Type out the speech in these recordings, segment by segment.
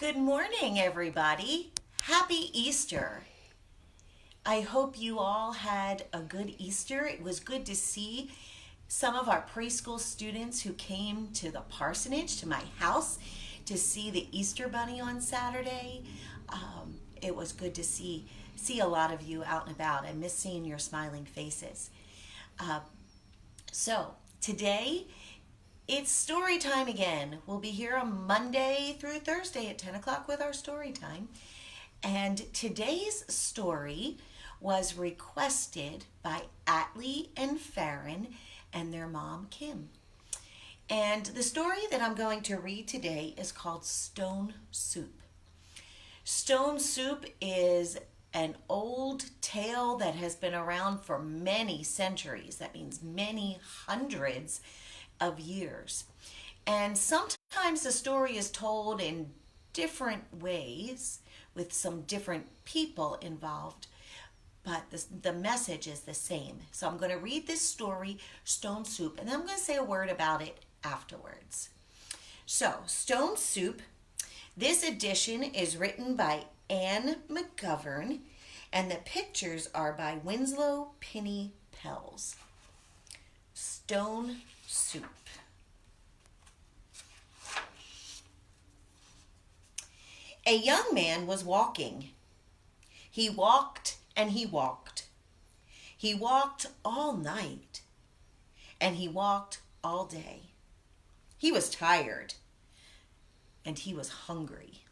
Good morning, everybody. Happy Easter. I hope you all had a good Easter. It was good to see some of our preschool students who came to the parsonage, to my house, to see the Easter Bunny on Saturday. It was good to see a lot of you out and about. I miss seeing your smiling faces. So today it's story time again. We'll be here on Monday through Thursday at 10 o'clock with our story time. And today's story was requested by Atlee and Farron and their mom, Kim. And the story that I'm going to read today is called Stone Soup. Stone Soup is an old tale that has been around for many centuries. That means many hundreds of years. And sometimes the story is told in different ways with some different people involved, but the message is the same. So I'm going to read this story, Stone Soup, and then I'm going to say a word about it afterwards. So, Stone Soup, this edition is written by Anne McGovern, and the pictures are by Winslow Penny Pells. Stone Soup. A young man was walking. He walked and he walked. He walked all night and he walked all day. He was tired and he was hungry.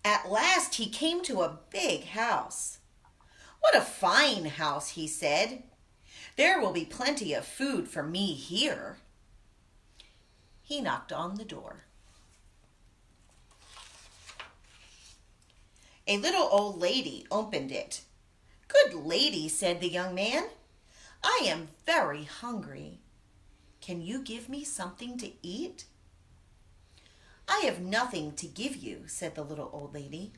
At last he came to a big house. "What a fine house," he said. "There will be plenty of food for me here." He knocked on the door. A little old lady opened it. "Good lady," said the young man, "I am very hungry. Can you give me something to eat?" "I have nothing to give you," said the little old lady.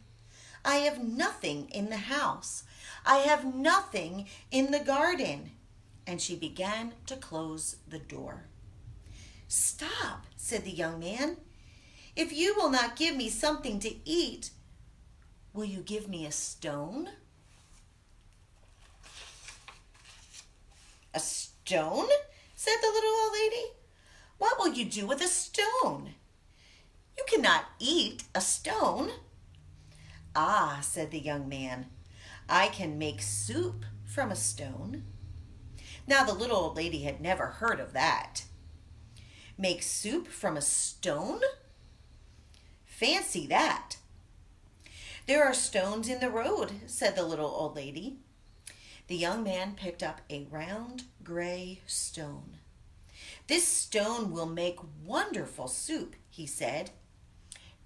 "I have nothing in the house. I have nothing in the garden." And she began to close the door. "Stop," said the young man. "If you will not give me something to eat, will you give me a stone?" "A stone?" said the little old lady. "What will you do with a stone? You cannot eat a stone." "Ah," said the young man, "I can make soup from a stone." Now the little old lady had never heard of that. Make soup from a stone? Fancy that. "There are stones in the road," said the little old lady. The young man picked up a round gray stone. "This stone will make wonderful soup," he said.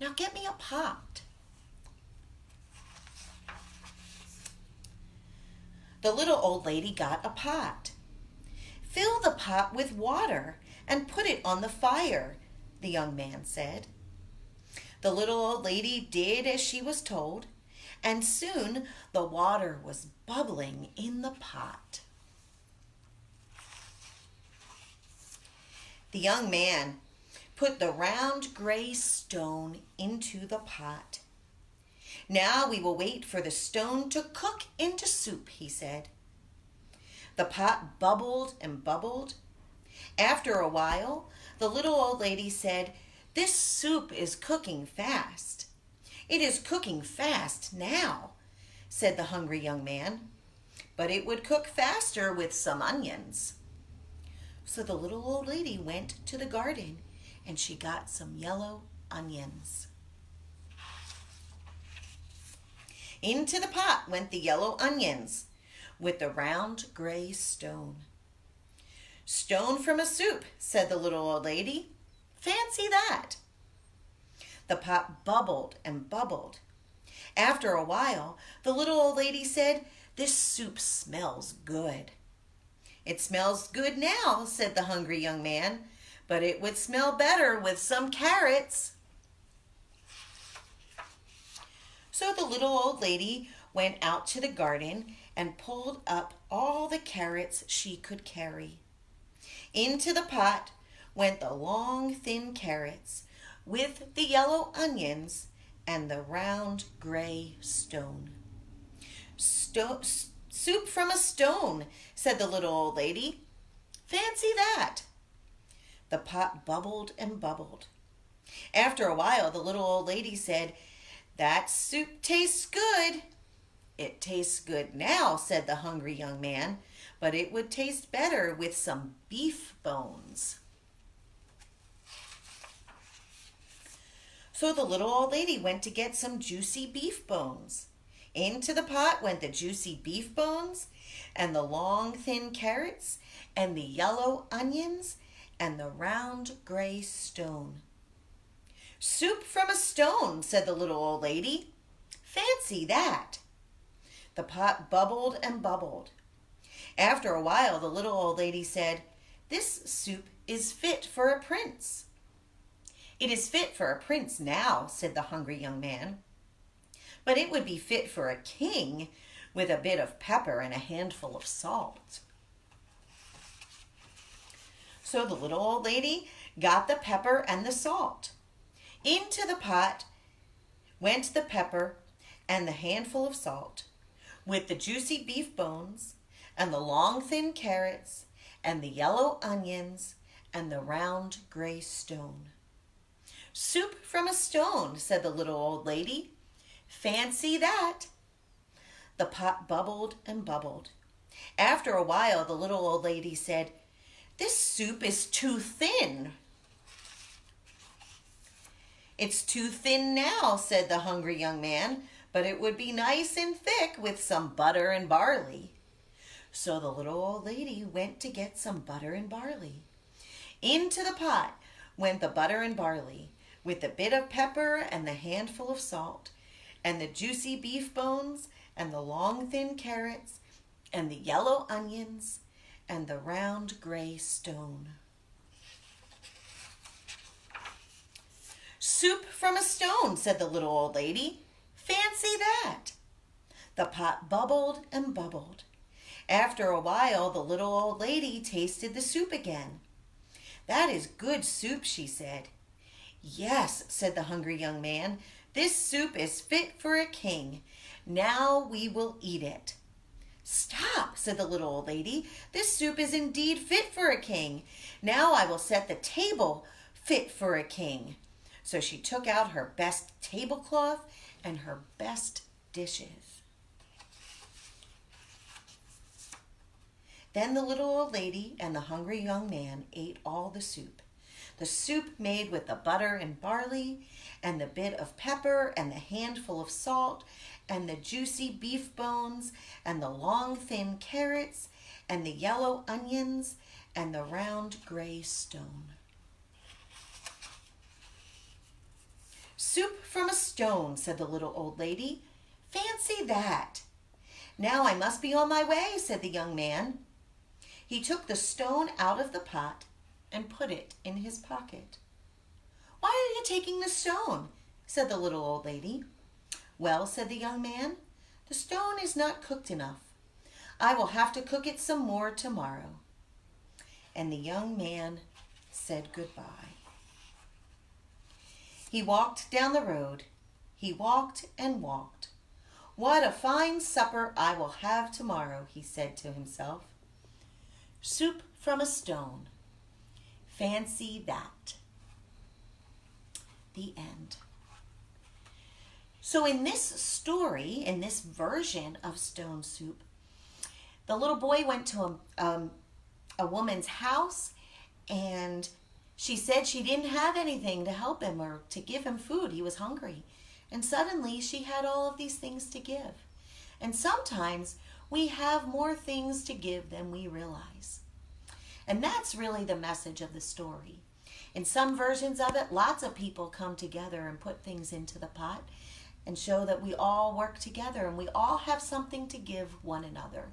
"Now get me a pot." The little old lady got a pot. "Fill the pot with water and put it on the fire," the young man said. The little old lady did as she was told, and soon the water was bubbling in the pot. The young man put the round gray stone into the pot. "Now we will wait for the stone to cook into soup," he said. The pot bubbled and bubbled. After a while, the little old lady said, "This soup is cooking fast." "It is cooking fast now," said the hungry young man, "but it would cook faster with some onions." So the little old lady went to the garden and she got some yellow onions. Into the pot went the yellow onions with the round gray stone. "Stone from a soup," said the little old lady. "Fancy that." The pot bubbled and bubbled. After a while, the little old lady said, "This soup smells good." "It smells good now," said the hungry young man, "but it would smell better with some carrots." So the little old lady went out to the garden and pulled up all the carrots she could carry. Into the pot went the long, thin carrots with the yellow onions and the round, gray stone. Soup from a stone, said the little old lady. Fancy that. The pot bubbled and bubbled. After a while, the little old lady said, That soup tastes good. It tastes good now, said the hungry young man, but it would taste better with some beef bones. So the little old lady went to get some juicy beef bones. Into the pot went the juicy beef bones and the long thin carrots and the yellow onions and the round gray stone. Soup from a stone, said the little old lady. Fancy that. The pot bubbled and bubbled. After a while, the little old lady said, This soup is fit for a prince. It is fit for a prince now, said the hungry young man. But it would be fit for a king with a bit of pepper and a handful of salt. So the little old lady got the pepper and the salt. Into the pot went the pepper and the handful of salt, with the juicy beef bones and the long thin carrots and the yellow onions and the round gray stone. Soup from a stone, said the little old lady. Fancy that. The pot bubbled and bubbled. After a while, the little old lady said, This soup is too thin. It's too thin now, said the hungry young man, but it would be nice and thick with some butter and barley. So the little old lady went to get some butter and barley. Into the pot went the butter and barley, with the bit of pepper and the handful of salt, and the juicy beef bones, and the long thin carrots, and the yellow onions, and the round gray stone. Soup from a stone, said the little old lady. Fancy that. The pot bubbled and bubbled. After a while, the little old lady tasted the soup again. That is good soup, she said. Yes, said the hungry young man, this soup is fit for a king. Now we will eat it. Stop, said the little old lady. This soup is indeed fit for a king. Now I will set the table fit for a king. So she took out her best tablecloth and her best dishes. Then the little old lady and the hungry young man ate all the soup. The soup made with the butter and barley, and the bit of pepper, and the handful of salt, and the juicy beef bones, and the long thin carrots, and the yellow onions, and the round gray stone. Soup from a stone, said the little old lady. Fancy that. Now I must be on my way, said the young man. He took the stone out of the pot and put it in his pocket. Why are you taking the stone? Said the little old lady. Well, said the young man, the stone is not cooked enough. I will have to cook it some more tomorrow. And the young man said goodbye. He walked down the road. He walked and walked. What a fine supper I will have tomorrow, he said to himself. Soup from a stone. Fancy that. The end. So in this story, in this version of Stone Soup, the little boy went to a woman's house, and she said she didn't have anything to help him or to give him food. He was hungry. And suddenly she had all of these things to give. And sometimes we have more things to give than we realize. And that's really the message of the story. In some versions of it, lots of people come together and put things into the pot and show that we all work together and we all have something to give one another.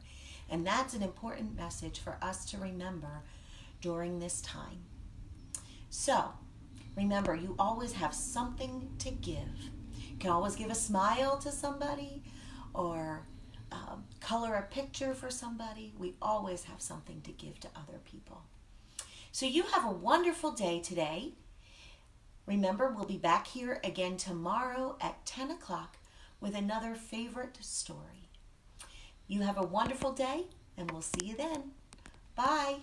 And that's an important message for us to remember during this time. So, remember, you always have something to give. You can always give a smile to somebody or color a picture for somebody. We always have something to give to other people. So you have a wonderful day today. Remember, we'll be back here again tomorrow at 10 o'clock with another favorite story. You have a wonderful day, and we'll see you then. Bye.